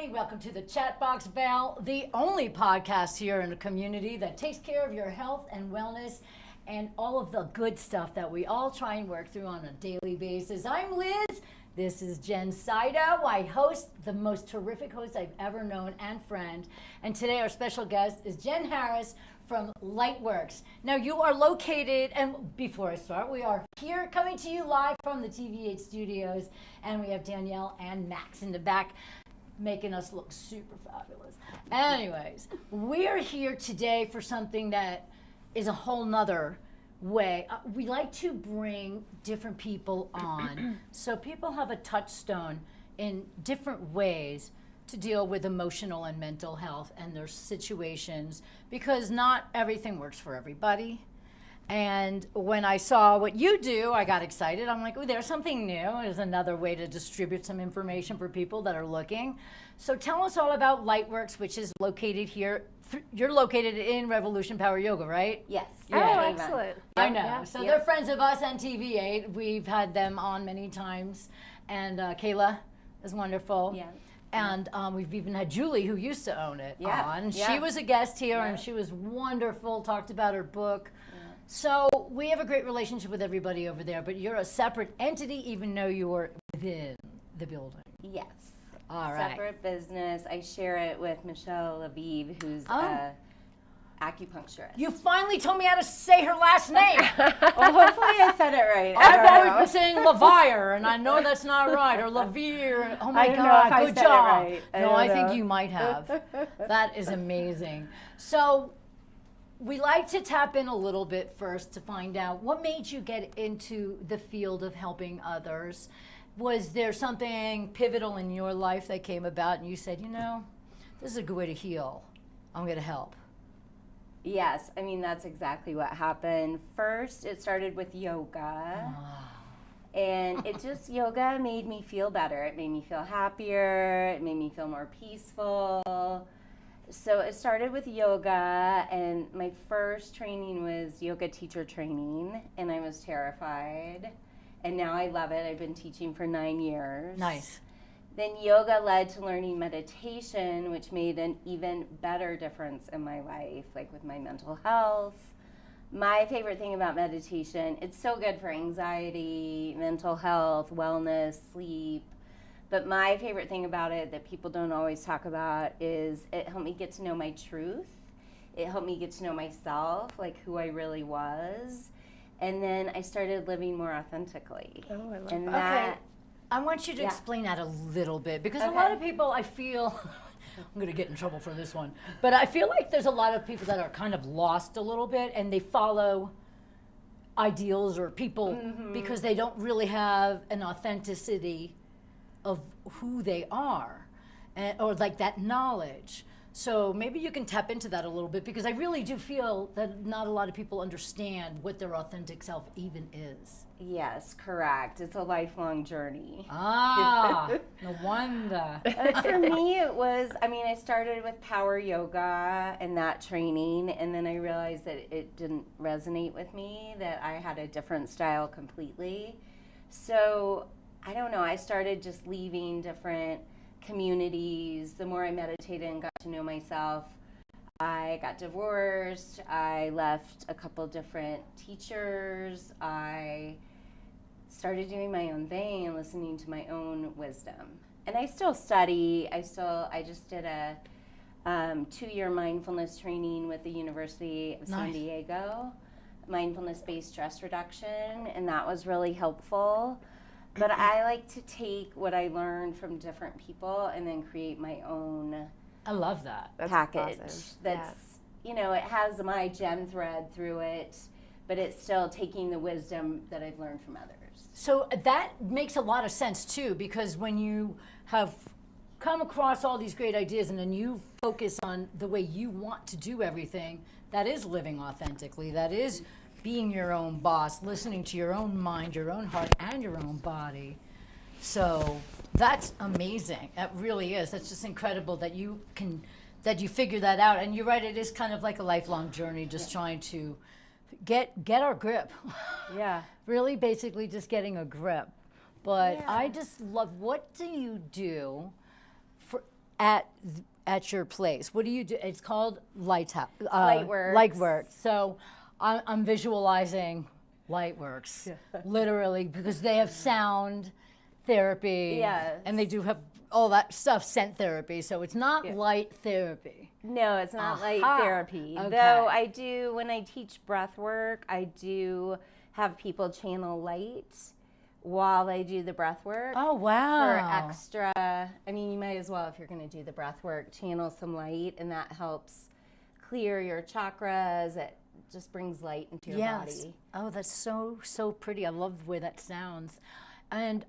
everybody. Welcome to the Chat Box Val, the only podcast here in the community that takes care of your health and wellness and all of the good stuff that we all try and work through on a daily basis. I'm Liz. This is Jen Saito. I host the most terrific host I've ever known and friend. And today our special guest is Jen Harris from Lightworks. Now you are located, and before I start, we are here coming to you live from the TV8 studios, and we have Danielle and Max in the back making us look super fabulous. Anyways, we're here today for something that is a whole nother way. We like to bring different people on so people have a touchstone in different ways to deal with emotional and mental health and their situations, because not everything works for everybody. And when I saw what you do, I got excited. I'm like, oh, there's something new. There's another way to distribute some information for people that are looking. So tell us all about Lightworks, which is located here. You're located in Revolution Power Yoga, right? Yes. Yeah. Oh, excellent. I know. Yeah. So they're friends of us and TV8. We've had them on many times. And Kayla is wonderful. Yeah. And we've even had Julie, who used to own it, on. Yeah. She was a guest here, Yeah. and she was wonderful, talked about her book. Yeah. So we have a great relationship with everybody over there, but you're a separate entity, even though you're within the building. Yes. All right. Separate business. I share it with Michelle Aviv, who's a acupuncturist. You finally told me how to say her last name. Well, hopefully I said it right. I've always been saying Lavire, and I know that's not right, or Lavire. Oh my I don't know God, if I good said it job. right. I think know. you might have. That is amazing. So we like to tap in a little bit first to find out what made you get into the field of helping others. Was there something pivotal in your life that came about and you said, you know, this is a good way to heal. I'm going to help. Yes, I mean, that's exactly what happened. First, it started with yoga. And yoga made me feel better. It made me feel happier. It made me feel more peaceful. So it started with yoga, and my first training was yoga teacher training, and I was terrified. And now I love it. I've been teaching for 9 years. Nice. Then yoga led to learning meditation, which made an even better difference in my life, like with my mental health. My favorite thing about meditation, it's so good for anxiety, mental health, wellness, sleep. But my favorite thing about it that people don't always talk about is it helped me get to know my truth. It helped me get to know myself, like who I really was. And then I started living more authentically. Oh, I love and that. Okay. I want you to Yeah. explain that a little bit, because a Okay. lot of people, I feel, I'm going to get in trouble for this one, but I feel like there's a lot of people that are kind of lost a little bit, and they follow ideals or people because they don't really have an authenticity of who they are, or like that knowledge. So maybe you can tap into that a little bit, because I really do feel that not a lot of people understand what their authentic self even is. Yes, correct. It's a lifelong journey. Ah, no wonder. For me, it was, I started with power yoga and that training, and then I realized that it didn't resonate with me, that I had a different style completely. So, I don't know, I started just leaving different communities. The more I meditated and got to know myself, I got divorced. I left a couple different teachers. I started doing my own thing and listening to my own wisdom. And I still study. I just did a 2-year mindfulness training with the University of San Diego, mindfulness-based stress reduction, and that was really helpful. But I like to take what I learned from different people and then create my own I love that. That's package. awesome. That's, it has my Jen thread through it, but it's still taking the wisdom that I've learned from others. So that makes a lot of sense too, because when you have come across all these great ideas and then you focus on the way you want to do everything, that is living authentically, that is being your own boss, listening to your own mind, your own heart, and your own body. So that's amazing. That really is. That's just incredible that you figure that out. And you're right, it is kind of like a lifelong journey, just trying to get our grip. Yeah. Really basically just getting a grip. But I just love, what do you do for at your place? What do you do? It's called Lightworks. Lightworks. So I'm visualizing Lightworks, literally, because they have sound therapy. Yes. And they do have all that stuff, scent therapy. So it's not light therapy. No, it's not light therapy. Okay. Though I do, when I teach breath work, I do have people channel light while I do the breath work. Oh, wow. For extra, I mean, you might as well, if you're going to do the breath work, channel some light, and that helps clear your chakras. It just brings light into your body. Oh, that's so pretty. I love the way that sounds. And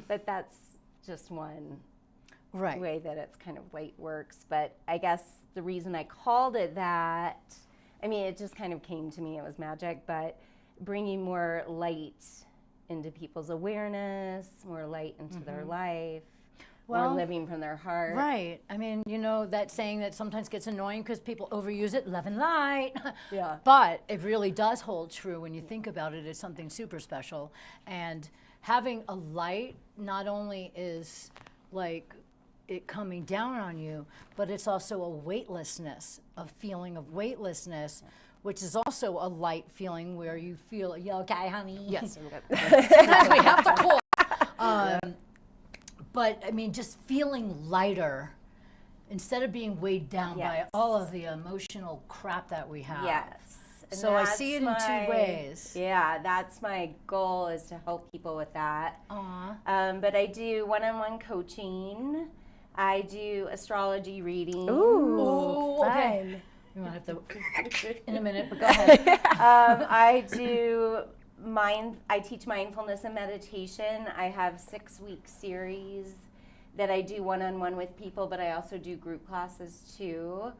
But that's just one right. way that it's kind of light works. But I guess the reason I called it that, I mean, it just kind of came to me. It was magic, but bringing more light into people's awareness, more light into their life, more living from their heart. Right. I mean, you know, that saying that sometimes gets annoying because people overuse it, love and light. Yeah. But it really does hold true when you think about it. It's something super special. And having a light not only is like it coming down on you, but it's also a weightlessness, a feeling of weightlessness, which is also a light feeling where you feel, you okay, honey? Yes. Sometimes we have to call. But I mean, just feeling lighter instead of being weighed down by all of the emotional crap that we have. Yes. And So I see it in two ways. Yeah, that's my goal, is to help people with that. But I do one-on-one coaching. I do astrology readings. Ooh, okay. You might have to in a minute, but go ahead. I teach mindfulness and meditation. I have 6-week series that I do one-on-one with people, but I also do group classes too.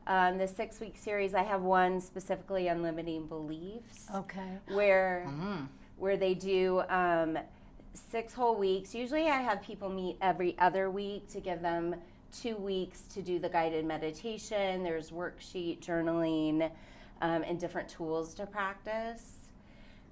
The 6-week series, I have one specifically on limiting beliefs. Okay. Where they do 6 whole weeks. Usually I have people meet every other week to give them 2 weeks to do the guided meditation. There's worksheet, journaling, and different tools to practice.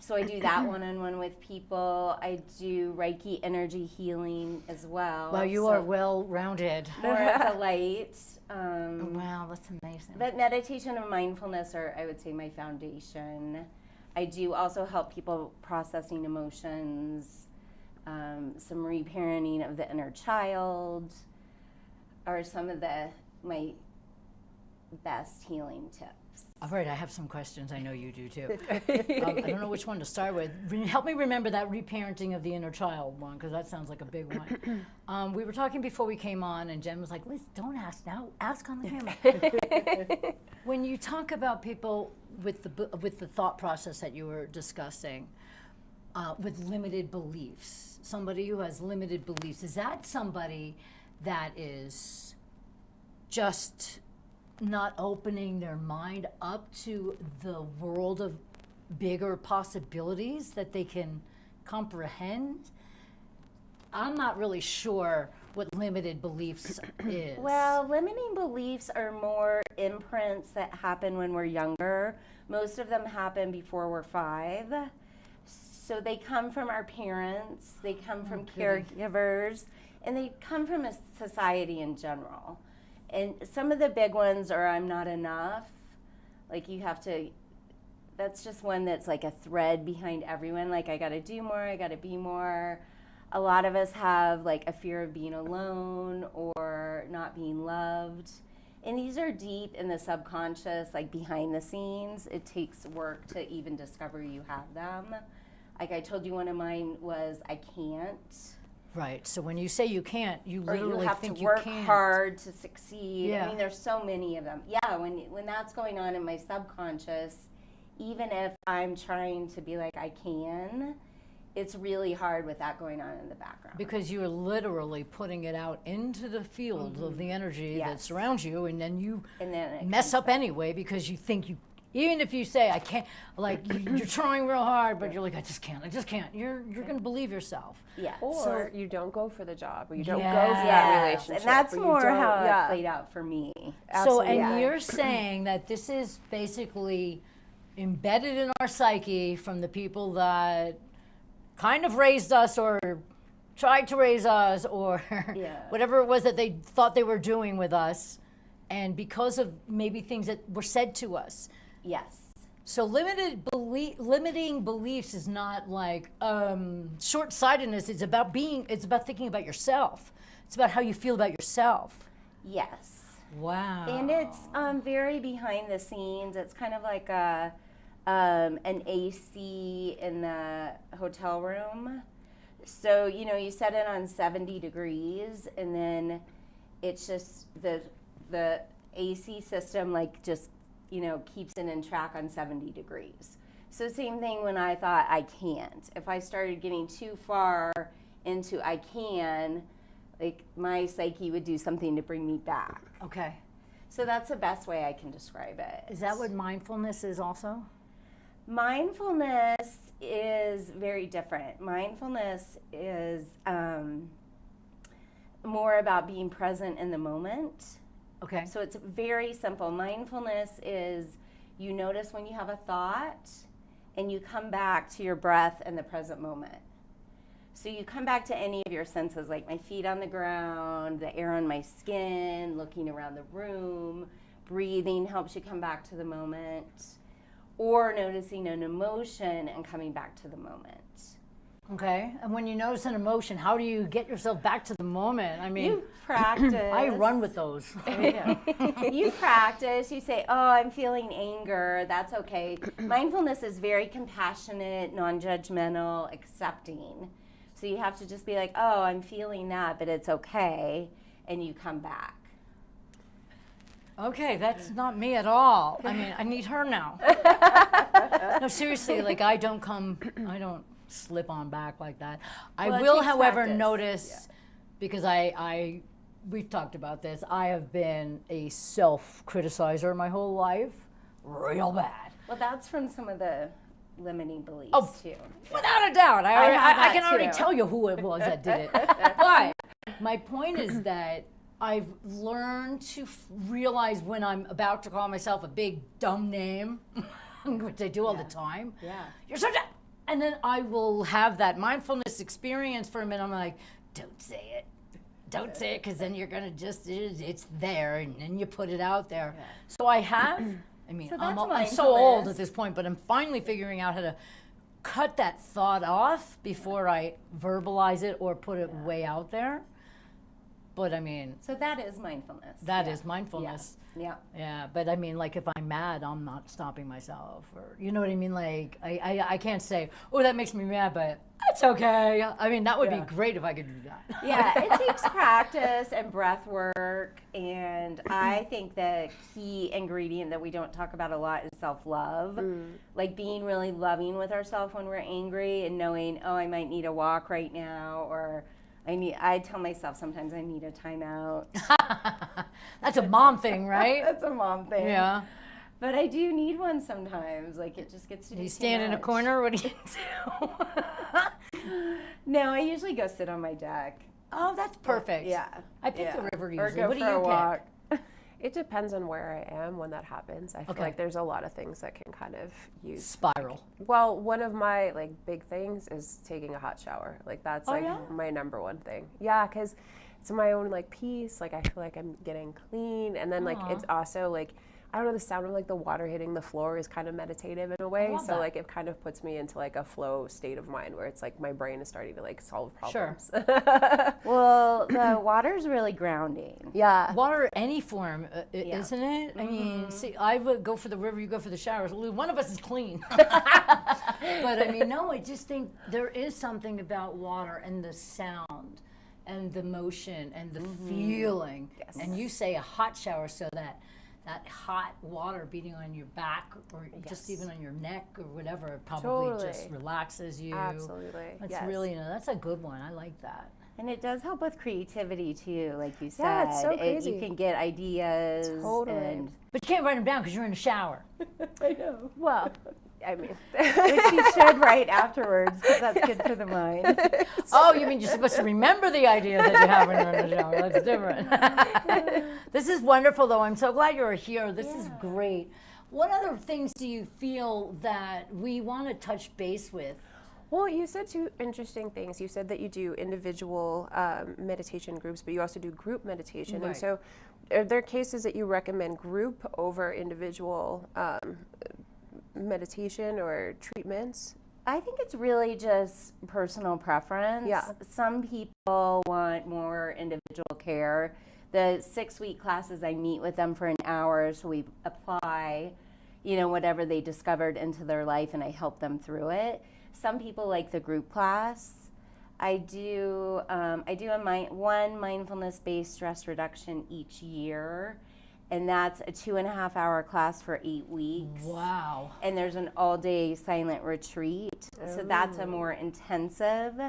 So I do that one-on-one with people. I do Reiki energy healing as well. Well, you are well-rounded. More of the light. Wow, that's amazing. But meditation and mindfulness are, I would say, my foundation. I do also help people processing emotions, some reparenting of the inner child, are some of my best healing tips. All right, I have some questions. I know you do too. I don't know which one to start with. Help me remember that reparenting of the inner child one, because that sounds like a big one. We were talking before we came on, and Jen was like, Liz, don't ask now, ask on the camera. When you talk about people with the thought process that you were discussing, with limited beliefs, somebody who has limited beliefs, is that somebody that is just not opening their mind up to the world of bigger possibilities that they can comprehend? I'm not really sure what limited beliefs is. Well, limiting beliefs are more imprints that happen when we're younger. Most of them happen before we're 5. So they come from our parents, they come from caregivers, and they come from a society in general. And some of the big ones are, I'm not enough. Like, you have to, that's just one that's like a thread behind everyone. Like, I got to do more, I got to be more. A lot of us have like a fear of being alone or not being loved. And these are deep in the subconscious, like behind the scenes. It takes work to even discover you have them. Like I told you, one of mine was, I can't. Right. So when you say you can't, you literally or you have think to you work can't. hard to succeed. Yeah. I mean, there's so many of them. Yeah, when that's going on in my subconscious, even if I'm trying to be like I can, it's really hard with that going on in the background. Because you are literally putting it out into the field of the energy that surrounds you, and then you mess up anyway because you think you. Even if you say I can't, like you're trying real hard, but you're like I just can't. You're gonna believe yourself. Yeah. Or you don't go for the job, or you don't Yes. go for that relationship. And that's or you more don't- how yeah. it played out for me. So, Absolutely. and you're saying that this is basically embedded in our psyche from the people that kind of raised us or tried to raise us or Yeah. whatever it was that they thought they were doing with us, and because of maybe things that were said to us. Yes. So limiting beliefs is not like short-sightedness. It's about thinking about yourself. It's about how you feel about yourself. Yes. Wow. And it's very behind the scenes. It's kind of like an AC in the hotel room. So, you set it on 70 degrees, and then it's just the AC system just keeps it in track on 70 degrees. So same thing when I thought I can't. If I started getting too far into I can, my psyche would do something to bring me back. Okay. So that's the best way I can describe it. Is that what mindfulness is also? Mindfulness is very different. Mindfulness is more about being present in the moment. Okay. So it's very simple. Mindfulness is you notice when you have a thought and you come back to your breath in the present moment. So you come back to any of your senses, like my feet on the ground, the air on my skin, looking around the room, breathing helps you come back to the moment, or noticing an emotion and coming back to the moment. Okay. And when you notice an emotion, how do you get yourself back to the moment? I mean, You practice. I run with those. You practice. You say, oh, I'm feeling anger. That's okay. Mindfulness is very compassionate, non-judgmental, accepting. So you have to just be like, oh, I'm feeling that, but it's okay. And you come back. Okay, that's not me at all. I mean, I need her now. No, seriously, I don't slip on back like that. I Well, it will, takes however, practice. notice, because we've talked about this, I have been a self-criticizer my whole life, real bad. Well, that's from some of the limiting beliefs, Oh, too. Without a doubt. have I that can already too. tell you who it was that did it. But my point is that I've learned to realize when I'm about to call myself a big dumb name, which I do all the time. Yeah. You're such a... And then I will have that mindfulness experience for a minute. I'm like, don't say it. Don't say it, because then you're going to it's there, and then you put it out there. Yeah. So I have, I mean, So I'm that's so old mindfulness. at this point, but I'm finally figuring out how to cut that thought off before I verbalize it or put it way out there. But I mean, So that is mindfulness. that is mindfulness. Yeah. Yeah, but I mean, if I'm mad, I'm not stopping myself, or you know what I mean. I can't say, oh, that makes me mad, but it's okay. I mean, that would be great if I could do that. Yeah, it takes practice and breath work, and I think the key ingredient that we don't talk about a lot is self-love. Like being really loving with ourselves when we're angry and knowing, oh, I might need a walk right now, or I tell myself sometimes I need a timeout. That's a mom thing, right? That's a mom thing. Yeah. But I do need one sometimes. It just gets to be You too stand in a much. corner. What do you do? No, I usually go sit on my deck. Oh, that's perfect. Yeah. I pick the river Or usually. go What do for you a pick? walk. It depends on where I am when that happens. I feel Okay. like there's a lot of things that can kind of use. Spiral. Well, one of my big things is taking a hot shower. That's yeah? my number one thing. Yeah, because it's my own peace. I feel like I'm getting clean, and then it's also I don't know, the sound of the water hitting the floor is kind of meditative in a way. love So that. it kind of puts me into a flow state of mind where it's my brain is starting to solve Sure. problems. Well, the water's really grounding. Yeah. Water, any form, isn't it? I mean, see, I would go for the river, you go for the showers. One of us is clean. But I mean, no, I just think there is something about water and the sound and the motion and the feeling. Yes. And you say a hot shower, so that hot water beating on your back or just even on your neck or whatever probably just Totally. relaxes you. Absolutely. That's Yes. really, that's a good one. I like that. And it does help with creativity too, like you said. Yeah, it's so crazy. You can get ideas. Totally. And, But you can't write them down because you're in the shower. I know. Well, I mean, Which you should write afterwards because that's good for the mind. Oh, you mean you're supposed to remember the ideas that you have when you're in the shower. That's different. This is wonderful, though. I'm so glad you're here. This is great. What other things do you feel that we want to touch base with? Well, you said two interesting things. You said that you do individual meditation groups, but you also do group meditation. Right. And so, are there cases that you recommend group over individual meditation or treatments? I think it's really just personal preference. Yeah. Some people want more individual care. The 6-week classes, I meet with them for an hour, so we apply, whatever they discovered into their life, and I help them through it. Some people like the group class. I do one mindfulness-based stress reduction each year, and that's a 2.5-hour class for 8 weeks. Wow. And there's an all-day silent retreat, so that's a more intensive.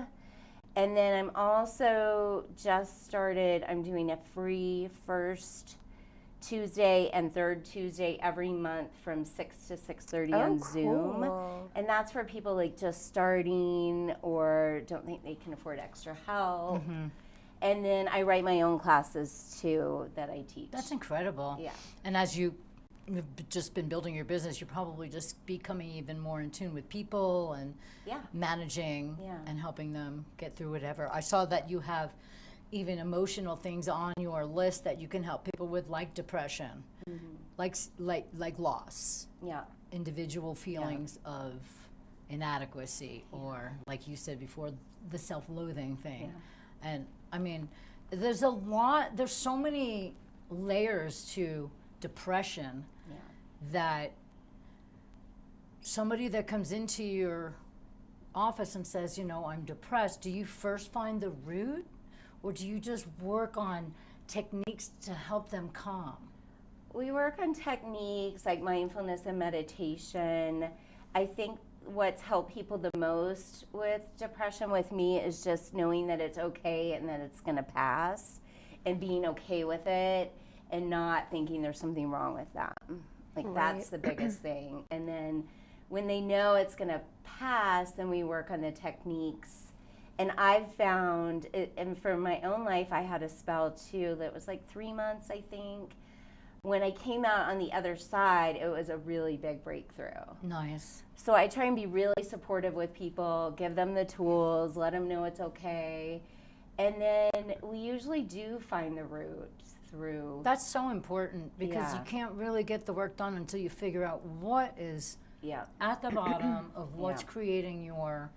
And then I'm also I'm doing a free first Tuesday and third Tuesday every month from 6 to 6:30 on Zoom. Cool. And that's for people like just starting or don't think they can afford extra help. Mm-hmm. And then I write my own classes too that I teach. That's incredible. Yeah. And as you've just been building your business, you're probably just becoming even more in tune with people and managing and helping them get through whatever. I saw that you have even emotional things on your list that you can help people with, like depression, like loss, individual feelings of inadequacy, or like you said before, the self-loathing thing. And I mean, there's so many layers to depression that somebody that comes into your office and says, I'm depressed, do you first find the root, or do you just work on techniques to help them calm? We work on techniques like mindfulness and meditation. I think what's helped people the most with depression with me is just knowing that it's okay and that it's going to pass, and being okay with it and not thinking there's something wrong with them. That's the biggest thing. And then when they know it's going to pass, then we work on the techniques. And I've found, and for my own life, I had a spell too that was like 3 months, I think. When I came out on the other side, it was a really big breakthrough. Nice. So I try and be really supportive with people, give them the tools, let them know it's okay. And then we usually do find the root through. That's so important, because you can't really get the work done until you figure out what is at the bottom of what's creating your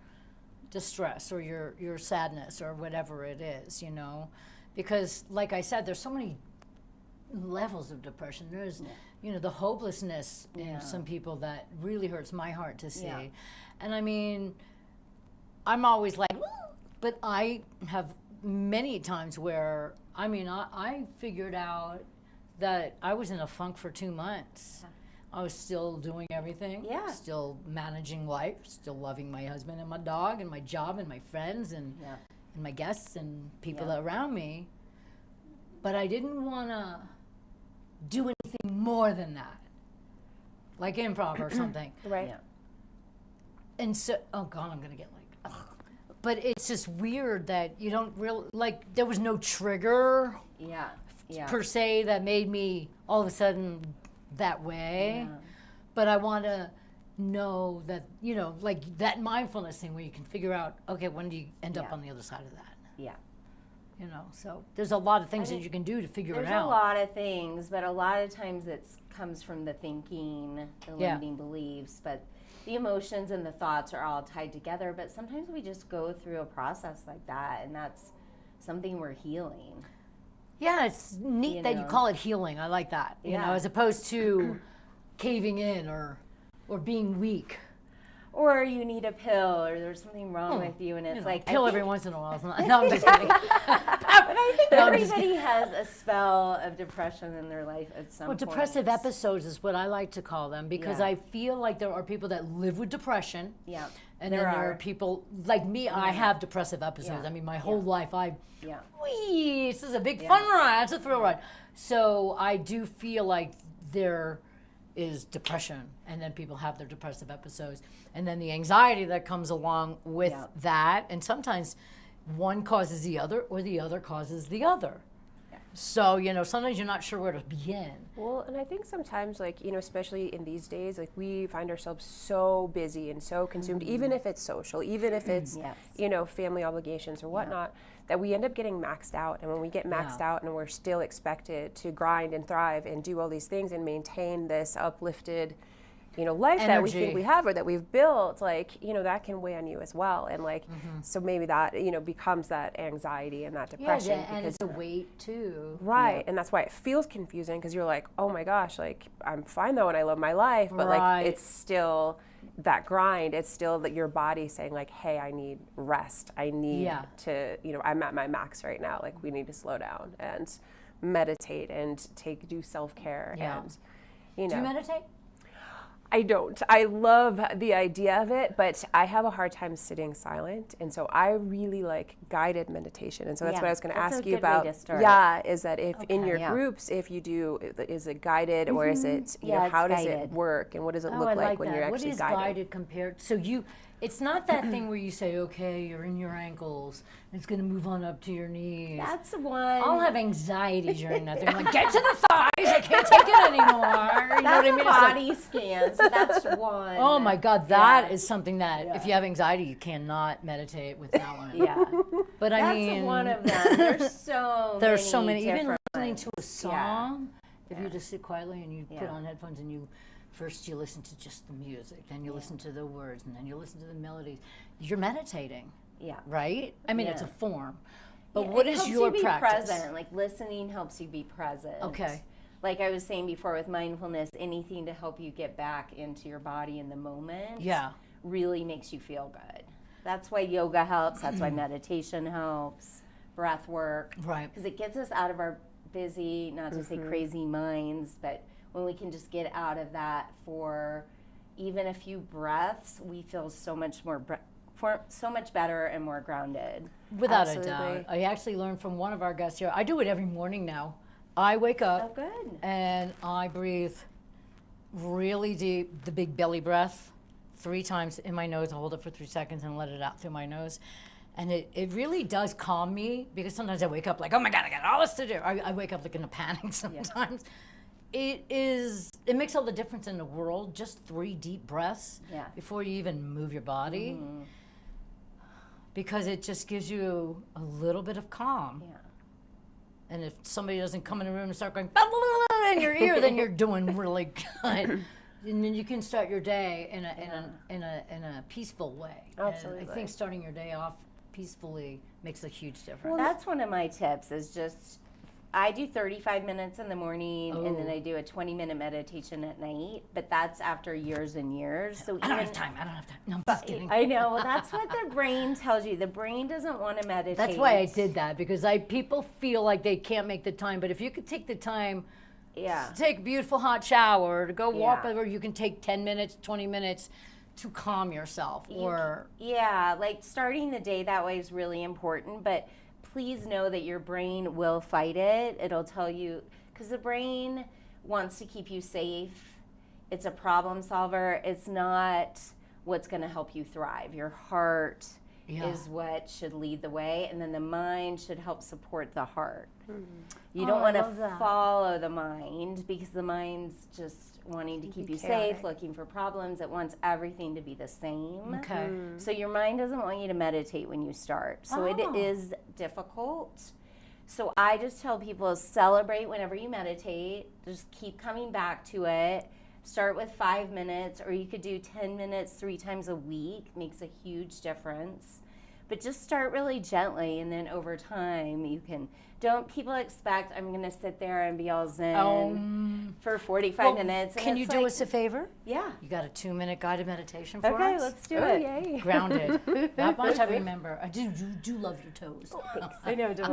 distress or your sadness or whatever it is, because like I said, there's so many levels of depression. There's the hopelessness in some people that really hurts my heart to see. And I mean, I'm always like, but I have many times where I figured out that I was in a funk for 2 months. I was still doing everything, still managing life, still loving my husband and my dog and my job and my friends and my guests and people around me. But I didn't want to do anything more than that, like improv or something. Right. Yeah. And so, oh God, I'm going to get like, ugh. But it's just weird that you don't really, like, there was no trigger per se that made me all of a sudden that way. But I want to know that, like that mindfulness thing where you can figure out, okay, when do you end up on the other side of that? So there's a lot of things that you can do to figure it out. There's a lot of things, but a lot of times it comes from the thinking, the limiting beliefs, but the emotions and the thoughts are all tied together. But sometimes we just go through a process like that, and that's something we're healing. Yeah, it's neat that you call it healing. I like that, you know, as opposed to caving in or being weak. Or you need a pill, or there's something wrong with you, and it's like pill every once in a while. No, I'm just kidding. But I think everybody has a spell of depression in their life at some point. Well, depressive episodes is what I like to call them, because I feel like there are people that live with depression. Yeah. And then there are people like me. I have depressive episodes. I mean, my whole life, this is a big fun ride. It's a thrill ride. So I do feel like there is depression, and then people have their depressive episodes, and then the anxiety that comes along with that, and sometimes one causes the other or the other causes the other. So, sometimes you're not sure where to begin. Well, and I think sometimes, like, especially in these days, like, we find ourselves so busy and so consumed, even if it's social, even if it's, Yes. family obligations or whatnot, that we end up getting maxed out. And when we get maxed out and we're still expected to grind and thrive and do all these things and maintain this uplifted, life that we think we have or that we've built, like, that can weigh on you as well. And like, so maybe that, becomes that anxiety and that depression. Yeah, and it's a weight too. Right. And that's why it feels confusing, because you're like, oh my gosh, like, I'm fine though and I love my life, but like, it's still that grind. It's still that your body saying like, hey, I need rest. I need to, I'm at my max right now. Like, we need to slow down and meditate and do self-care. And, Do you meditate? I don't. I love the idea of it, but I have a hard time sitting silent. And so I really like guided meditation. And so that's what I was going to ask you about. Yeah, is that if in your groups, if you do, is it guided or is it, how does it work and what does it look like when you're actually guided? What is guided compared? So it's not that thing where you say, okay, you're in your ankles, and it's going to move on up to your knees. That's one. I'll have anxiety during that thing. I'm like, get to the thighs, I can't take it anymore. You know what I mean? Body scan, so that's one. Oh my God, that is something that if you have anxiety, you cannot meditate with that one. But I mean, that's one of them. There's so many. Even listening to a song, if you just sit quietly and you put on headphones and first you listen to just the music, then you listen to the words, and then you listen to the melodies. You're meditating. Yeah. Right? I mean, it's a form. But what is your practice? It helps you be present. Like, listening helps you be present. Okay. Like I was saying before with mindfulness, anything to help you get back into your body in the moment really makes you feel good. That's why yoga helps. That's why meditation helps. Breath work. Right. Because it gets us out of our busy, not to say crazy minds, but when we can just get out of that for even a few breaths, we feel so much so much better and more grounded. Without a doubt. I actually learned from one of our guests here. I do it every morning now. I wake up and I breathe really deep, the big belly breath, 3 times in my nose. I hold it for 3 seconds and let it out through my nose. And it really does calm me, because sometimes I wake up like, oh my God, I got all this to do. I wake up like in a panic sometimes. It makes all the difference in the world, just 3 deep breaths before you even move your body, because it just gives you a little bit of calm. Yeah. And if somebody doesn't come in the room and start going blah, blah, blah, in your ear, then you're doing really good. And then you can start your day in a peaceful way. Absolutely. And I think starting your day off peacefully makes a huge difference. Well, that's one of my tips, is just, I do 35 minutes in the morning and then I do a 20-minute meditation at night, but that's after years and years. So I don't have time. No, I'm just kidding. I know. Well, that's what the brain tells you. The brain doesn't want to meditate. That's why I did that, because people feel like they can't make the time, but if you could take the time to take a beautiful hot shower, to go walk, or you can take 10 minutes, 20 minutes to calm yourself. Like starting the day that way is really important, but please know that your brain will fight it. It'll tell you, because the brain wants to keep you safe. It's a problem solver. It's not what's going to help you thrive. Your heart is what should lead the way, and then the mind should help support the heart. You don't want to follow the mind, because the mind's just wanting to keep you safe, looking for problems. It wants everything to be the same. Okay. So your mind doesn't want you to meditate when you start. So it is difficult. So I just tell people, celebrate whenever you meditate. Just keep coming back to it. Start with 5 minutes, or you could do 10 minutes 3 times a week. Makes a huge difference. But just start really gently, and then over time you can. Don't people expect I'm going to sit there and be all zen for 45 minutes? Can you do us a favor? Yeah. You got a 2-minute guided meditation for us? Okay, let's do it. Yay. Grounded. That much I remember. I do love your toes. I know, don't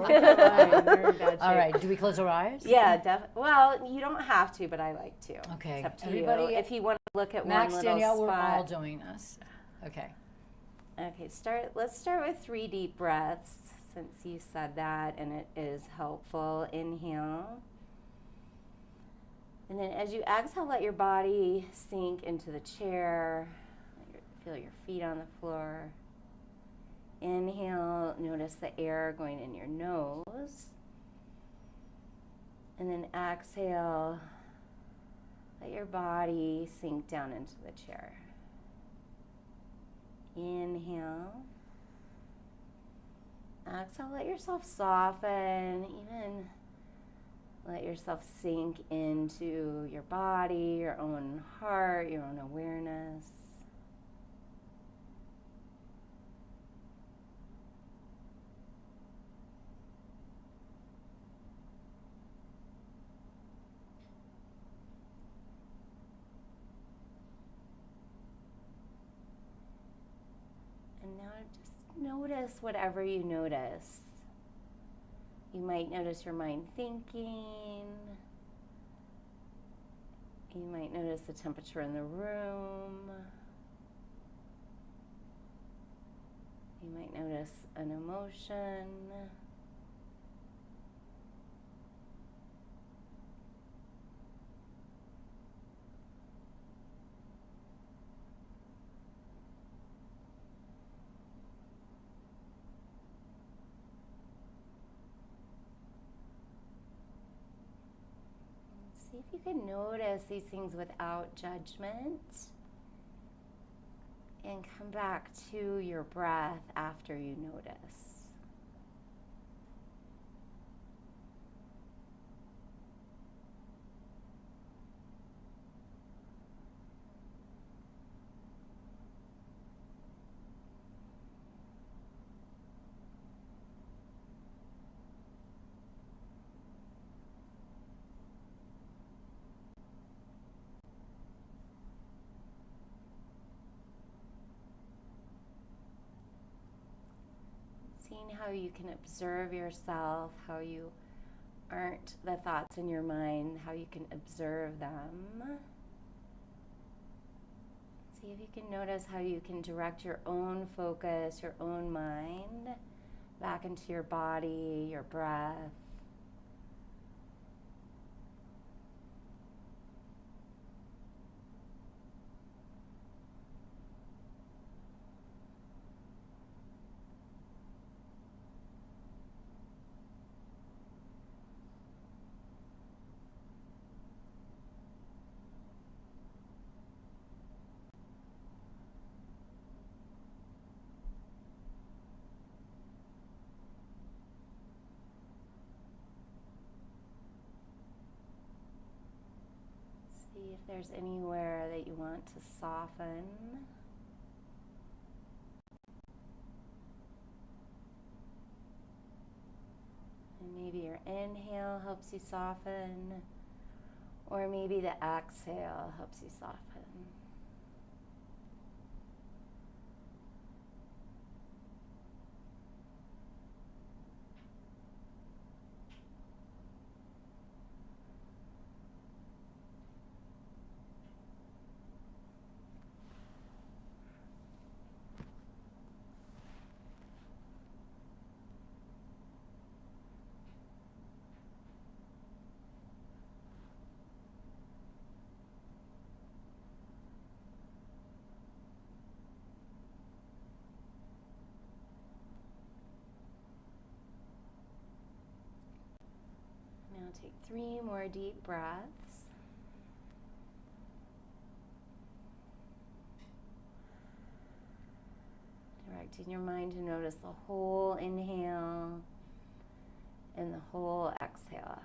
All right, do we close our eyes? Yeah, definitely. Well, you don't have to, but I like to. Okay. It's up to Everybody, you. If you want to look at Max, one little Danielle, spot. we're all doing this. Okay. Okay, let's start with 3 deep breaths, since you said that, and it is helpful. Inhale. And then as you exhale, let your body sink into the chair. Feel your feet on the floor. Inhale, notice the air going in your nose. And then exhale. Let your body sink down into the chair. Inhale. Exhale, let yourself soften, even let yourself sink into your body, your own heart, your own awareness. And now just notice whatever you notice. You might notice your mind thinking. You might notice the temperature in the room. You might notice an emotion. See if you can notice these things without judgment and come back to your breath after you notice. Seeing how you can observe yourself, how you aren't the thoughts in your mind, how you can observe them. See if you can notice how you can direct your own focus, your own mind, back into your body, your breath. See if there's anywhere that you want to soften. And maybe your inhale helps you soften, or maybe the exhale helps you soften. Now take 3 more deep breaths. Directing your mind to notice the whole inhale and the whole exhale.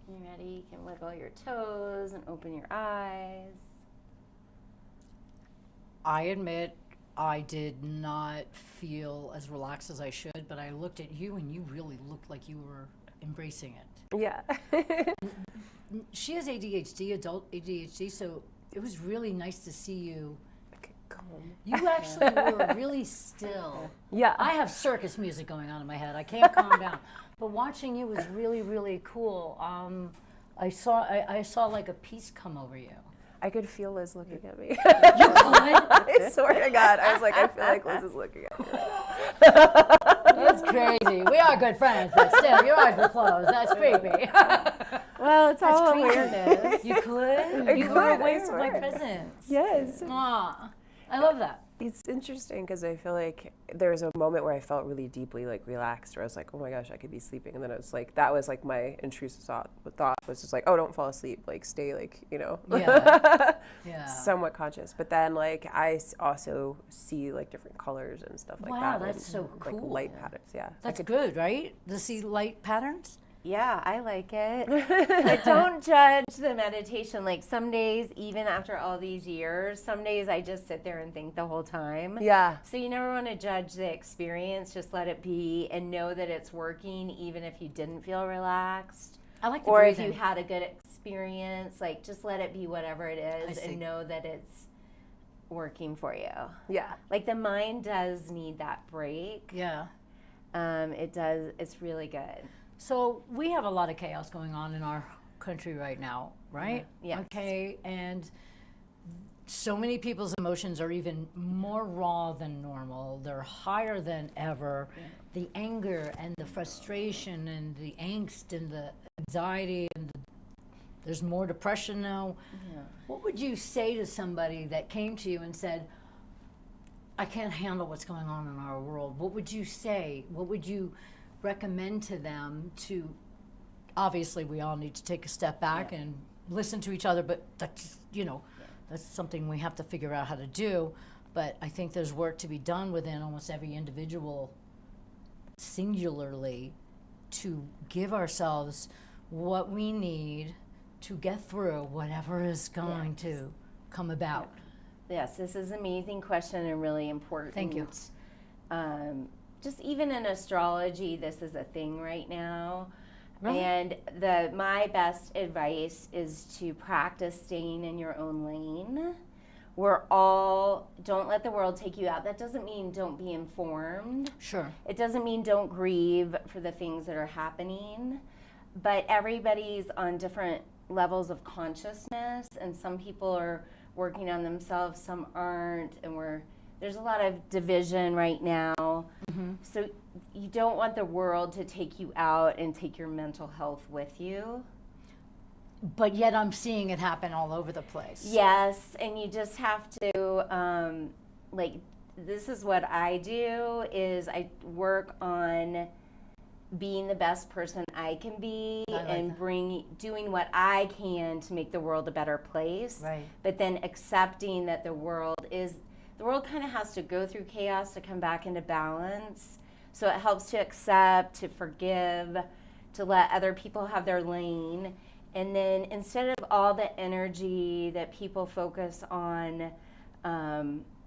You ready? You can wiggle your toes and open your eyes. I admit I did not feel as relaxed as I should, but I looked at you and you really looked like you were embracing it. Yeah. She has ADHD, adult ADHD, so it was really nice to see you. Calm. You actually were really still. Yeah. I have circus music going on in my head. I can't calm down. But watching you was really, really cool. I saw like a peace come over you. I could feel Liz looking at me. You could? I swear to God, I was like, I feel like Liz is looking at me. That's crazy. We are good friends, but still, your eyes were closed. That's creepy. Well, it's That's all creepy. awareness. You could? I You could, were I aware of my swear. presence. Yes. Aw, I love that. It's interesting because I feel like there was a moment where I felt really deeply like relaxed, where I was like, oh my gosh, I could be sleeping. And then it was like, that was like my intrusive thought was just like, oh, don't fall asleep. Like stay like, Yeah. somewhat conscious. But then like I also see like different colors and stuff like that. Wow, that's so like cool. light patterns. Yeah. That's good, right? To see light patterns? Yeah, I like it. But don't judge the meditation. Like some days, even after all these years, some days I just sit there and think the whole time. Yeah. So you never want to judge the experience. Just let it be and know that it's working, even if you didn't feel relaxed. I like the Or if breathing. you had a good experience, like just let it be whatever it is and know that it's working for you. Yeah. Like the mind does need that break. Yeah. It does. It's really good. So we have a lot of chaos going on in our country right now, right? Yes. Okay, and so many people's emotions are even more raw than normal. They're higher than ever. Yeah. The anger and the frustration and the angst and the anxiety and there's more depression now. Yeah. What would you say to somebody that came to you and said, I can't handle what's going on in our world? What would you say? What would you recommend to them to, obviously we all need to take a step back and listen to each other, but that's, that's something we have to figure out how to do. But I think there's work to be done within almost every individual singularly to give ourselves what we need to get through whatever is going to come about. Yes, this is an amazing question and really important. Thank you. Just even in astrology, this is a thing right now. Really? And my best advice is to practice staying in your own lane. Don't let the world take you out. That doesn't mean don't be informed. Sure. It doesn't mean don't grieve for the things that are happening. But everybody's on different levels of consciousness, and some people are working on themselves, some aren't, and there's a lot of division right now. Mm-hmm. So you don't want the world to take you out and take your mental health with you. But yet I'm seeing it happen all over the place. Yes, and you just have to, this is what I do, is I work on being the best person I can be and doing what I can to make the world a better place. Right. But then accepting that the world kind of has to go through chaos to come back into balance. So it helps to accept, to forgive, to let other people have their lane. And then instead of all the energy that people focus on,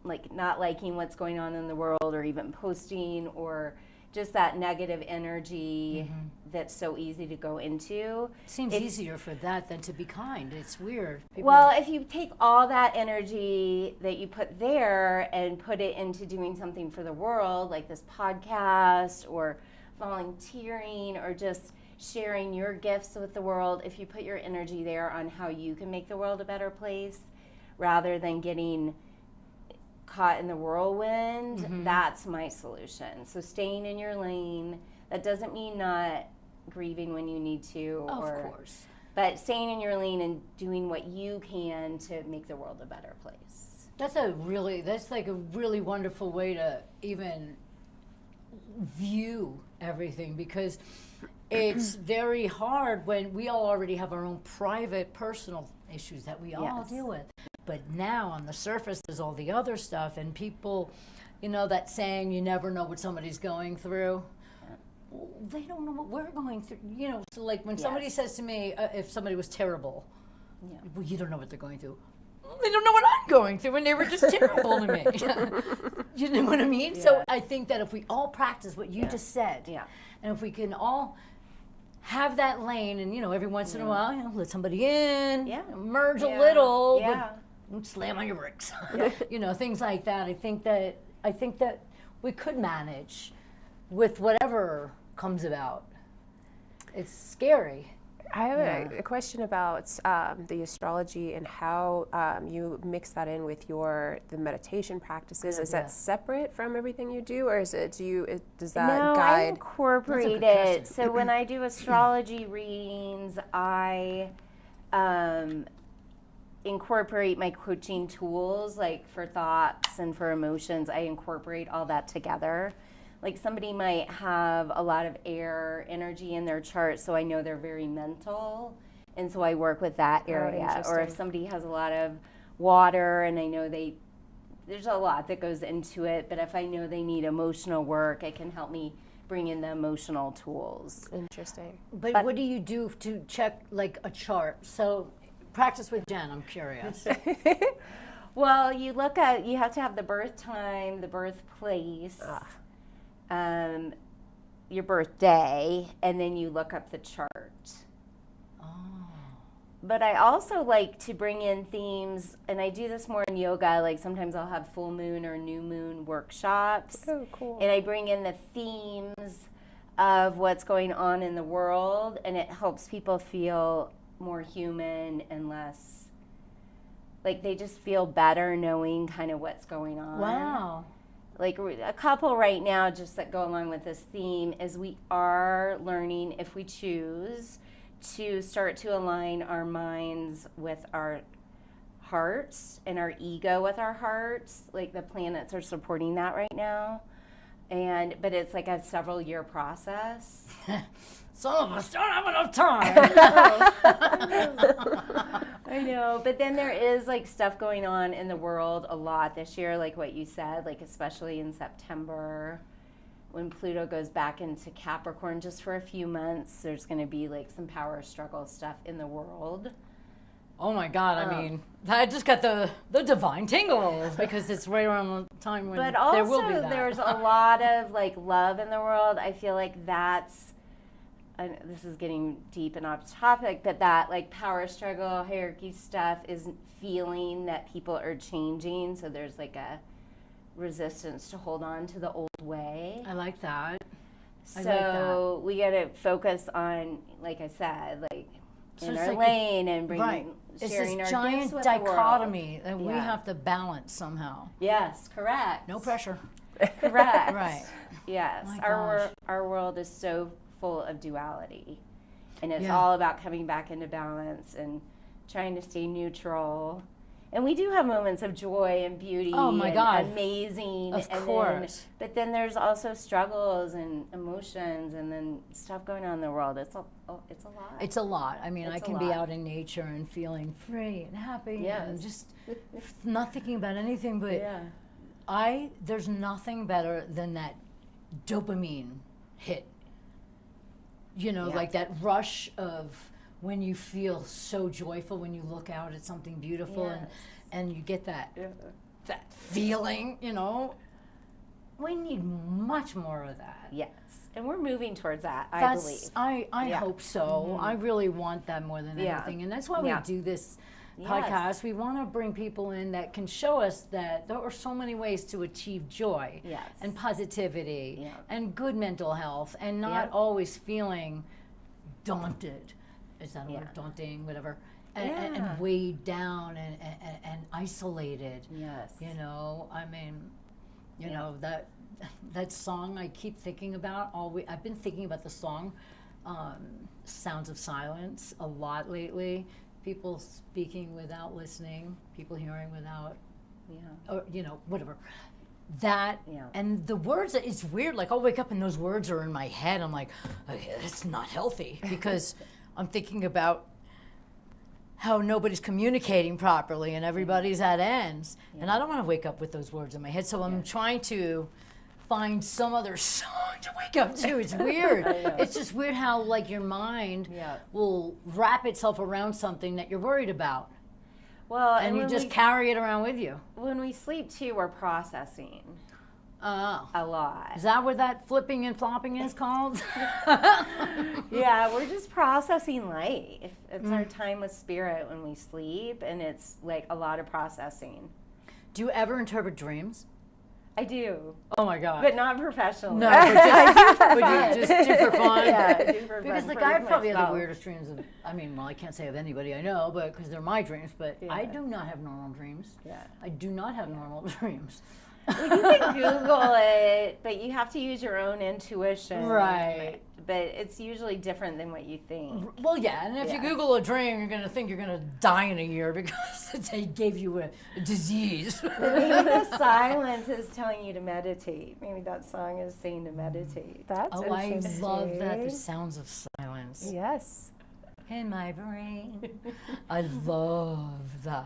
like not liking what's going on in the world or even posting or just that negative energy that's so easy to go into. Seems easier for that than to be kind. It's weird. If you take all that energy that you put there and put it into doing something for the world, like this podcast or volunteering or just sharing your gifts with the world, if you put your energy there on how you can make the world a better place rather than getting caught in the whirlwind, that's my solution. So staying in your lane, that doesn't mean not grieving when you need to. Of course. But staying in your lane and doing what you can to make the world a better place. That's like a really wonderful way to even view everything, because it's very hard when we all already have our own private, personal issues that we all deal with. But now on the surface, there's all the other stuff, and people, that saying, you never know what somebody's going through. They don't know what we're going through, So like when somebody says to me, if somebody was terrible, well, you don't know what they're going through. They don't know what I'm going through, and they were just terrible to me. You know what I mean? Yeah. So I think that if we all practice what you just said, and if we can all have that lane, and every once in a while, let somebody in, merge a little, but slam on your brakes, things like that. I think that we could manage with whatever comes about. It's scary. I have a question about the astrology and how you mix that in with the meditation practices. Is that separate from everything you do, or does that guide? I incorporate it. So when I do astrology readings, I incorporate my coaching tools, like for thoughts and for emotions. I incorporate all that together. Like somebody might have a lot of air energy in their chart, so I know they're very mental, and so I work with that area. Or if somebody has a lot of water, and I know there's a lot that goes into it, but if I know they need emotional work, it can help me bring in the emotional tools. Interesting. But what do you do to check like a chart? So practice with Jen, I'm curious. Well, you have to have the birth time, the birthplace, your birthday, and then you look up the chart. But I also like to bring in themes, and I do this more in yoga, like sometimes I'll have full moon or new moon workshops. Oh, cool. And I bring in the themes of what's going on in the world, and it helps people feel more human and less, like they just feel better knowing kind of what's going on. Wow. Like a couple right now, just that go along with this theme, is we are learning, if we choose, to start to align our minds with our hearts and our ego with our hearts. Like the planets are supporting that right now. But it's like a several year process. Some of us don't have enough time. I know, but then there is like stuff going on in the world a lot this year, like what you said, like especially in September. When Pluto goes back into Capricorn just for a few months, there's going to be like some power struggle stuff in the world. Oh my God, I mean, I just got the divine tingles because it's right around the time when But also there will be that. there's a lot of like love in the world. I feel like that's, and this is getting deep and off topic, but that like power struggle, hierarchy stuff is feeling that people are changing. So there's like a resistance to hold on to the old way. I like that. So we got to focus on, like I said, like So in it's our like lane and bringing, It's sharing this our giant gifts with the world. dichotomy that we Yeah. have to balance somehow. Yes, correct. No pressure. Correct. Right. Yes, My our gosh. our world is so full of duality, and it's Yeah. all about coming back into balance and trying to stay neutral. And we do have moments of joy and beauty. Oh, my and God. amazing. Of and course. But then there's also struggles and emotions, and then stuff going on in the world. It's a lot. It's a lot. I mean, It's I a can be lot. out in nature and feeling free and happy and Yes. just not thinking about anything. But Yeah. there's nothing better than that dopamine hit. You know, Yeah. like that rush of when you feel so joyful when you look out at something beautiful Yes. and you get that feeling, you know. We need much more of that. Yes, and we're moving towards that. I That's- believe. I Yeah. hope so. I really want that more than Yeah. anything. And that's why we Yeah. do this Yes. podcast. We want to bring people in that can show us that there are so many ways to achieve joy Yes. and positivity Yeah. and good mental health and not Yeah. always feeling daunted. Is that a Yeah. word? Daunting, whatever. And, Yeah. and weighed down and isolated. Yes. You know, I mean, you Yeah. know, that song I keep thinking about. I've been thinking about the song Sounds of Silence a lot lately. People speaking without listening, people hearing without, Yeah. or, you know, whatever. That, Yeah. and the words, it's weird, like I'll wake up and those words are in my head. I'm like, okay, that's not healthy because I'm thinking about how nobody's communicating properly and everybody's at ends. And I don't want to wake up with those words in my head. So I'm trying to find some other song to wake up to. It's weird. It's just weird how like your mind Yeah. will wrap itself around something that you're worried about. Well, And you when just we, carry it around with you. when we sleep too, we're processing Oh. a lot. Is that what that flipping and flopping is called? Yeah, we're just processing life. It's our time with spirit when we sleep, and it's like a lot of processing. Do you ever interpret dreams? I do, Oh my God. but not professionally. No, but you just do for fun. Yeah, I do for Because fun, like for I probably have the myself. weirdest dreams of. I mean, well, I can't say of anybody I know, but because they're my dreams. But I Yeah. do not have normal dreams. Yeah. I do not have normal dreams. Well, you can Google it, but you have to use your own intuition. Right. but it's usually different than what you think. Well, yeah, and if you Google a dream, you're going to think you're going to die in a year because they gave you a disease. Maybe the silence is telling you to meditate. Maybe that song is saying to meditate. That's interesting. I love that. The sounds of silence Yes. in my brain. I love that.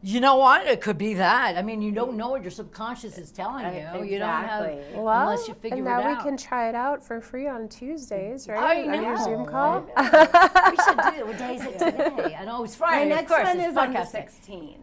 You know what? It could be that. I mean, you don't know what your subconscious is telling you. Exactly. You don't have, Well, unless you figure and it now out. we can try it out for free on Tuesdays, I right? know. On your Zoom call. We should do it. What day is it today? I know it's My Friday. next of course, one it's is on the podcast day. 16th.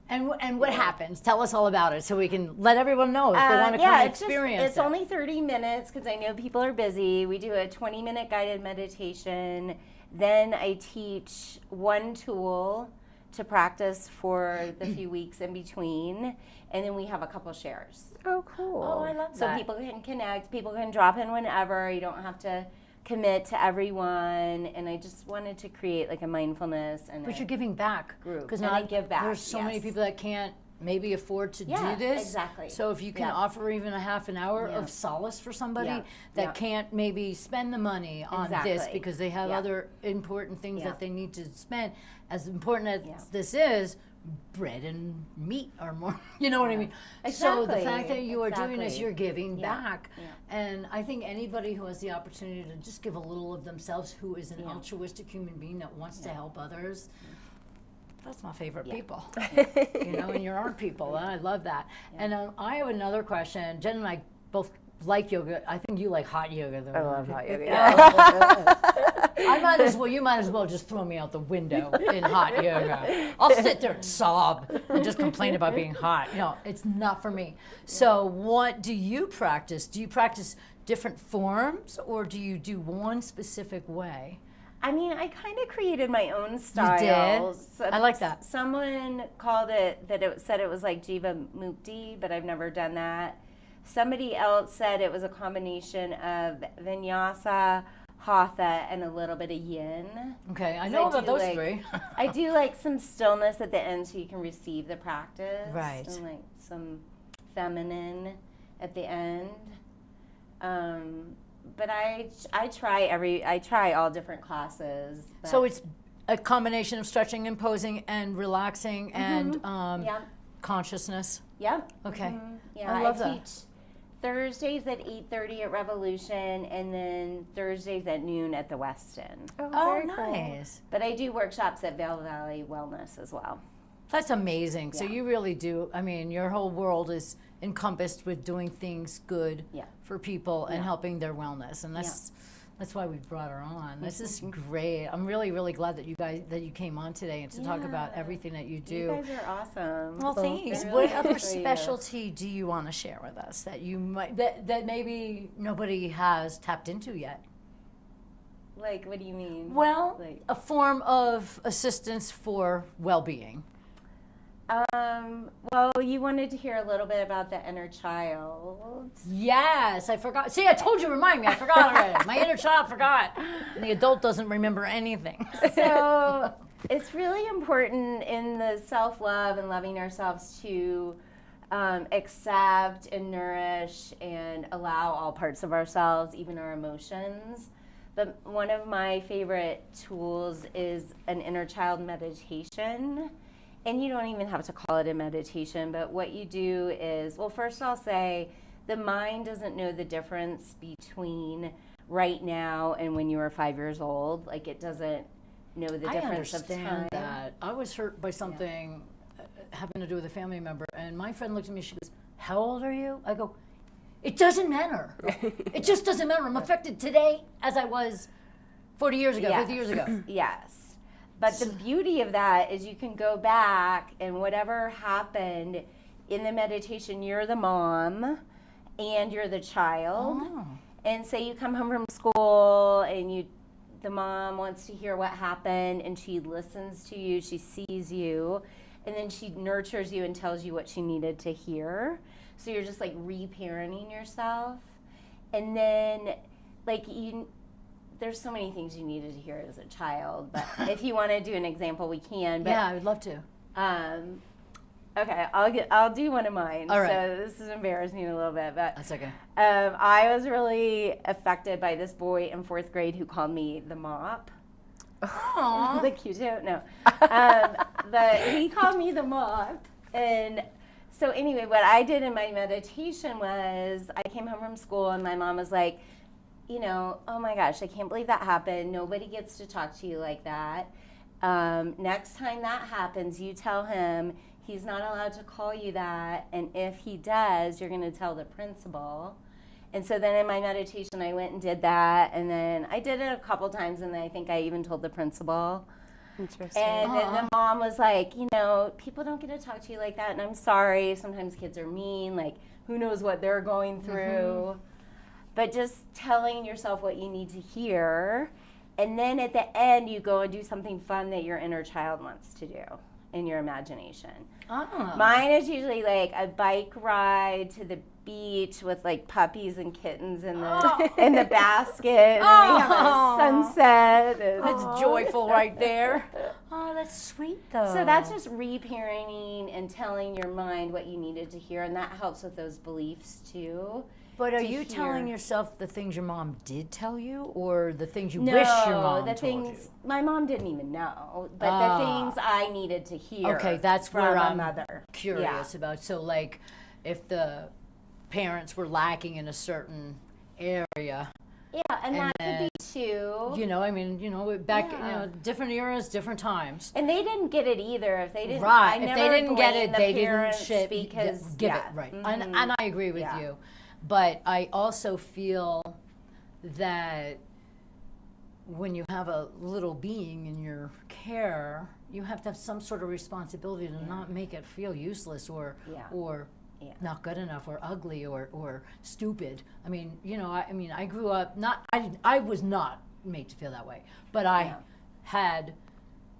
And what happens? Tell us all about it so we can let everyone know if they want to come and experience it's it. only 30 minutes because I know people are busy. We do a 20-minute guided meditation. Then I teach one tool to practice for the few weeks in between, and then we have a couple shares. Oh, cool. Oh, I love So that. people can connect, people can drop in whenever, you don't have to commit to everyone, and I just wanted to create like a mindfulness and But you're giving back. group. Because And I give back, there's so many yes. people that can't maybe afford to Yeah, do this. exactly. So if you can Yeah. offer even a half an hour Yeah. of solace for somebody Yeah. that Yeah. can't maybe spend the money on this Exactly. because they have Yeah. other important things Yeah. that they need to spend, as important as Yeah. this is, bread and meat are more, you know what I mean? So the Exactly. fact that you are doing this, Exactly. you're giving Yeah. back. Yeah. And I think anybody who has the opportunity to just give a little of themselves, who is an Yeah. altruistic human being that wants to help others, that's my favorite Yeah. people. You know, and you're our people, and I love that. And I have another question. Jen and I both like yoga. I think you like hot yoga, though. I love hot yoga. I might as well. You might as well just throw me out the window in hot yoga. I'll sit there and sob and just complain about being hot. No, it's not for me. So, what do you practice? Do you practice different forms, or do you do one specific way? I mean, I kind of created my own style. I like that. Someone called it that it said it was like Jiva Mukti, but I've never done that. Somebody else said it was a combination of Vinyasa, Hatha, and a little bit of Yin. Okay, I 'Cause know I about do, those like- three. I do like some stillness at the end so you can receive the practice. Right. And like some feminine at the end. But I try all different classes. So it's a combination of stretching and posing and relaxing and yeah. consciousness. Yep. Okay. Yeah, I love that. teach Thursdays at 8:30 at Revolution, and then Thursdays at noon at the Westin. Oh, very cool. nice. But I do workshops at Vail Valley Wellness as well. That's amazing. So Yeah. you really do. I mean, your whole world is encompassed with doing things good Yeah. for people and helping their wellness, and that's why we brought her on. This is great. I'm really, really glad that you came on today and to talk about everything that you do. You guys are awesome. Well, thanks. I What really other appreciate you. specialty do you want to share with us that you might that maybe nobody has tapped into yet? Like, what do you mean? Well, Like- a form of assistance for well-being. Well, you wanted to hear a little bit about the inner child. Yes, I forgot. See, I told you, remind me. I forgot already. My inner child forgot. And the adult doesn't remember anything. So it's really important in the self-love and loving ourselves to accept and nourish and allow all parts of ourselves, even our emotions. But one of my favorite tools is an inner child meditation. And you don't even have to call it a meditation, but what you do is, well, first I'll say the mind doesn't know the difference between right now and when you were 5 years old. Like, it doesn't know the I difference of time. understand that. I was hurt by something having to do with a family member, and my friend looked at me, she goes, "How old are you?" I go, "It doesn't matter. It just doesn't matter. I'm affected today as I was 40 years ago, 50 years ago." Yes. But the beauty of that is you can go back and whatever happened in the meditation, you're the mom and you're the child. Oh. And say you come home from school and the mom wants to hear what happened and she listens to you, she sees you, and then she nurtures you and tells you what she needed to hear. So you're just like reparenting yourself. And then there's so many things you needed to hear as a child, but if you want to do an example, we can. But, Yeah, I would love to. Okay, I'll do one of mine. All right. So this is embarrassing a little bit, but That's okay. I was really affected by this boy in 4th grade who called me the mop. Aww. The Q-tip? No. But he called me the mop. And so anyway, what I did in my meditation was I came home from school and my mom was like, you know, oh my gosh, I can't believe that happened. Nobody gets to talk to you like that. Next time that happens, you tell him he's not allowed to call you that. And if he does, you're going to tell the principal. And so then in my meditation, I went and did that. And then I did it a couple times. And then I think I even told the principal. Interesting. And then the mom was like, you know, people don't get to talk to you like that. And I'm sorry. Sometimes kids are mean. Like, who knows what they're going through. But just telling yourself what you need to hear. And then at the end, you go and do something fun that your inner child wants to do in your imagination. Oh. Mine is usually like a bike ride to the beach with like puppies and kittens in the in the basket, and we have a sunset. And That's joyful right there. Oh, that's sweet though. so that's just reparenting and telling your mind what you needed to hear, and that helps with those beliefs too. But are to you hear. telling yourself the things your mom did tell you, or the things you No, wish your mom the told things my mom didn't even know, but Ah. the things I needed to hear. you? Okay, that's from where a I'm mother. curious about. So, like, if the parents were lacking in a certain area, Yeah, and And that could be too. you know, I mean, you know, back, Yeah. you know, different eras, different times. And they didn't get it either. If they didn't, Right. I If never they didn't get blame it, the they didn't parents shit, because give yeah. it right. Mhm. And I agree with Yeah. you, but I also feel that when you have a little being in your care, you have to have some sort of responsibility to not make it feel useless or Yeah. Yeah. not good enough or ugly or stupid. I mean, you know, I mean, I grew up I was not made to feel that way, but I Yeah. had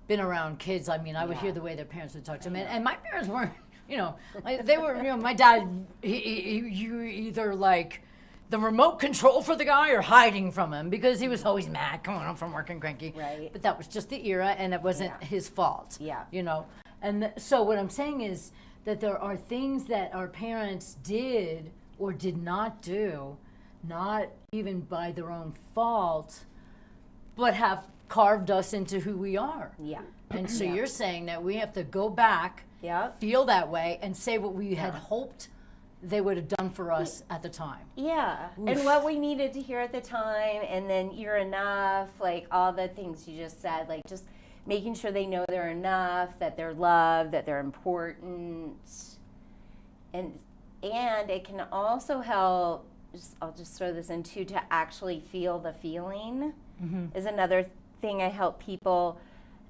been around kids. I mean, I would Yeah. hear the way their parents would talk to them, and my parents weren't, you know, like they were, you know, my dad, you either like the remote control for the guy or hiding from him because he was always mad coming home from work and cranky. Right. But that was just the era, and it wasn't Yeah. his fault. Yeah. You know, and so what I'm saying is that there are things that our parents did or did not do, not even by their own fault, but have carved us into who we are. Yeah. And so Yeah. you're saying that we have to go back, Yeah. feel that way, and say what we had Yeah. hoped they would have done for us at the time. Yeah. Oof. And what we needed to hear at the time, and then you're enough, like all the things you just said, like just making sure they know they're enough, that they're loved, that they're important. And it can also help, I'll just throw this in too, to actually feel the feeling is another thing I help people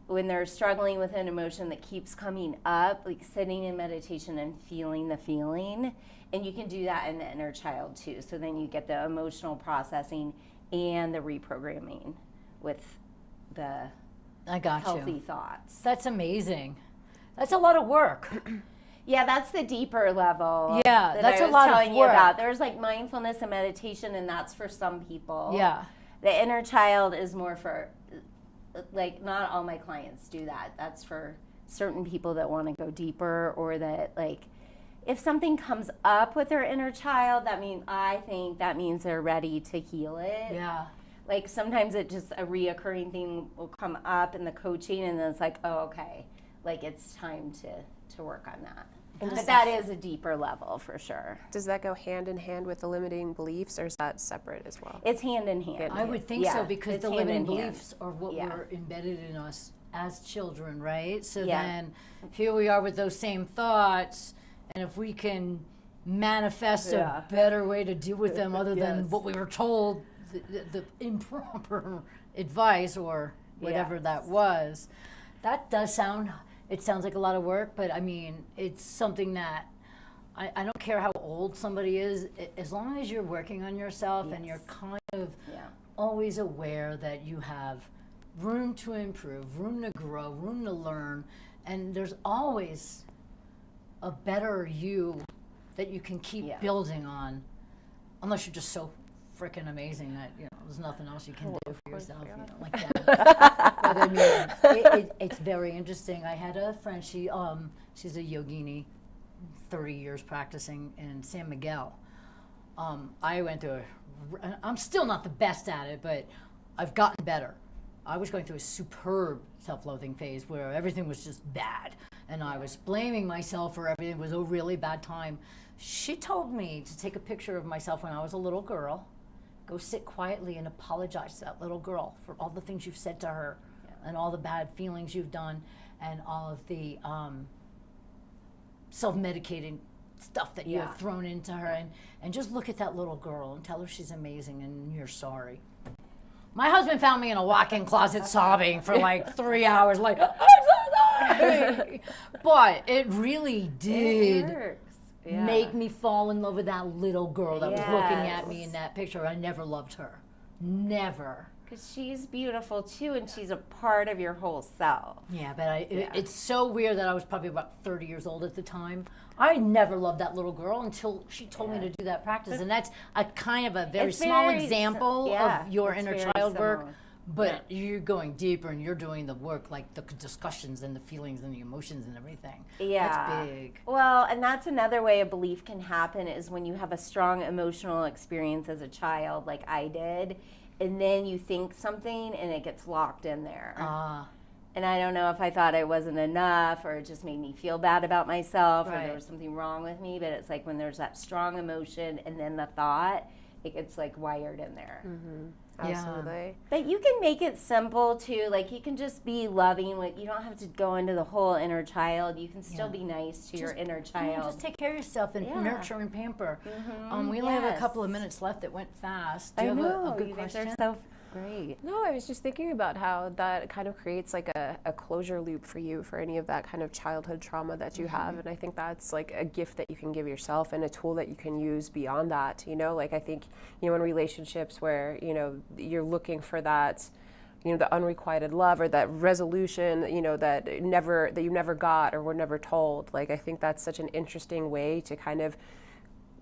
when they're struggling with an emotion that keeps coming up, like sitting in meditation and feeling the feeling. And you can do that in the inner child too. So then you get the emotional processing and the reprogramming with the I got healthy you. thoughts. That's amazing. That's a lot of work. Yeah, that's the deeper level. Yeah, that that's I a was lot of telling you work. about. There's like mindfulness and meditation, and that's for some people. Yeah. The inner child is more for, like, not all my clients do that. That's for certain people that want to go deeper, or that, like, if something comes up with their inner child, I think that means they're ready to heal it. Yeah. Like, sometimes it just, a reoccurring thing will come up in the coaching, and then it's like, oh, okay, like, it's time to work on that. But that is a deeper level for sure. Does that go hand in hand with the limiting beliefs, or is that separate as well? It's hand in hand. I would think so, Yeah, because it's the hand limiting in hand. beliefs are what Yeah. were embedded in us as children, right? So Yeah. then here we are with those same thoughts, and if we can manifest Yeah. a better way to deal with them other than Yes. what we were told, the improper advice or whatever that was, that does sound, it sounds like a lot of work, but I mean, it's something that I don't care how old somebody is, as long as you're working on yourself and you're kind of Yeah. always aware that you have room to improve, room to grow, room to learn, and there's always a better you that you can keep Yeah. building on, unless you're just so freaking amazing that, you know, there's nothing else you can do for yourself, you know, like that. But I mean, it's very interesting. I had a friend, she's a yogini, 30 years practicing in San Miguel. I went through I'm still not the best at it, but I've gotten better. I was going through a superb self-loathing phase where everything was just bad, and I was blaming myself for everything. It was a really bad time. She told me to take a picture of myself when I was a little girl, go sit quietly and apologize to that little girl for all the things you've said to her and all the bad feelings you've done and all of the self-medicating stuff that you have thrown into her, and just look at that little girl and tell her she's amazing and you're sorry. My husband found me in a walk-in closet sobbing for like 3 hours, like, I'm so sorry. But it really did make me fall in love with that little girl that was looking at me in that picture. I never loved her. Never. Because she's beautiful too, and she's a part of your whole self. Yeah, but it's so weird that I was probably about 30 years old at the time. I never loved that little girl until she told me to do that practice. And that's a kind of a very small example of your inner child work. But you're going deeper and you're doing the work, like the discussions and the feelings and the emotions and everything. Yeah. That's big. Well, and that's another way a belief can happen is when you have a strong emotional experience as a child, like I did, and then you think something and it gets locked in there. And I don't know if I thought I wasn't enough or it just made me feel bad about myself or there was something wrong with me, but it's like when there's that strong emotion and then the thought, it gets like wired in there. Absolutely. But you can make it simple too. Like you can just be loving. You don't have to go into the whole inner child. You can still be nice to your inner child. Just take care of yourself and nurture and pamper. We only have a couple of minutes left. It went fast. Do you have a good question? They're so great. No, I was just thinking about how that kind of creates like a closure loop for you for any of that kind of childhood trauma that you have. And I think that's like a gift that you can give yourself and a tool that you can use beyond that. You know, like I think, you know, in relationships where, you know, you're looking for that, you know, the unrequited love or that resolution, you know, that you never got or were never told. Like, I think that's such an interesting way to kind of,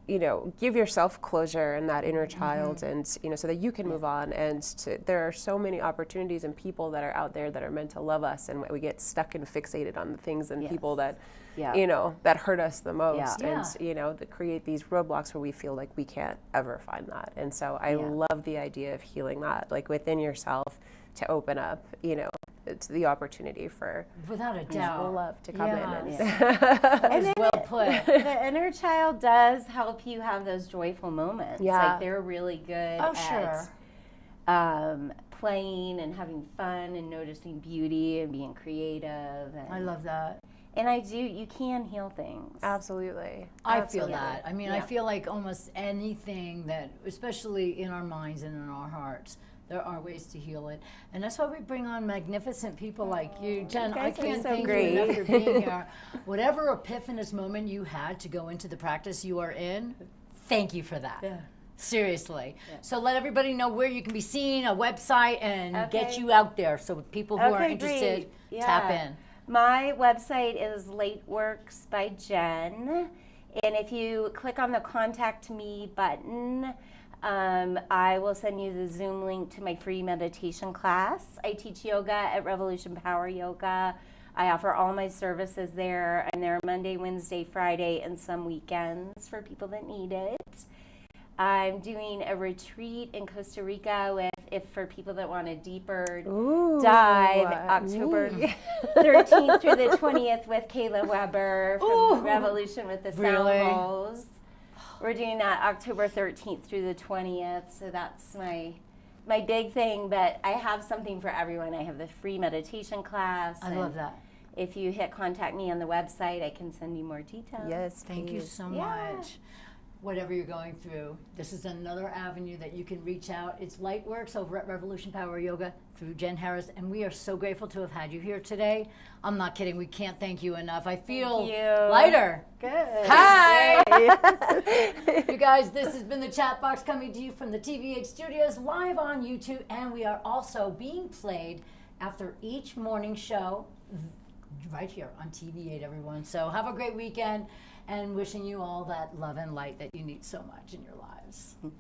you know, give yourself closure in that inner child and, you know, so that you can move on. And there are so many opportunities and people that are out there that are meant to love us, and we get stuck and fixated on the things and people that, you know, that hurt us the most. And, you know, that create these roadblocks where we feel like we can't ever find that. And so I love the idea of healing that, like within yourself, to open up, you know, it's the opportunity for without a doubt love to come in. And well put. The inner child does help you have those joyful moments. Like they're really good at playing and having fun and noticing beauty and being creative. And I love that. And you can heal things. Absolutely. I feel that. I mean, I feel like almost anything that, especially in our minds and in our hearts, there are ways to heal it. And that's why we bring on magnificent people like you. Jen, I can't thank you enough for being here. Whatever epiphanous moment you had to go into the practice you are in, thank you for that. Seriously. So let everybody know where you can be seen, a website, and get you out there so people who are interested tap in. My website is Late Works by Jen. And if you click on the Contact Me button, I will send you the Zoom link to my free meditation class. I teach yoga at Revolution Power Yoga. I offer all my services there. I'm there Monday, Wednesday, Friday, and some weekends for people that need it. I'm doing a retreat in Costa Rica for people that want a deeper dive, October 13th through the 20th with Kayla Weber from Revolution with the Sound Bowls. We're doing that October 13th through the 20th, so that's my big thing, but I have something for everyone. I have the free meditation class. I love that. If you hit contact me on the website, I can send you more details. Yes, thank you so much. Whatever you're going through, this is another avenue that you can reach out. It's Lightworks over at Revolution Power Yoga through Jen Harris, and we are so grateful to have had you here today. I'm not kidding. We can't thank you enough. I feel lighter. Good. Hi. You guys, this has been the Chat Box coming to you from the TV8 studios live on YouTube, and we are also being played after each morning show right here on TV8, everyone. So have a great weekend. And wishing you all that love and light that you need so much in your lives.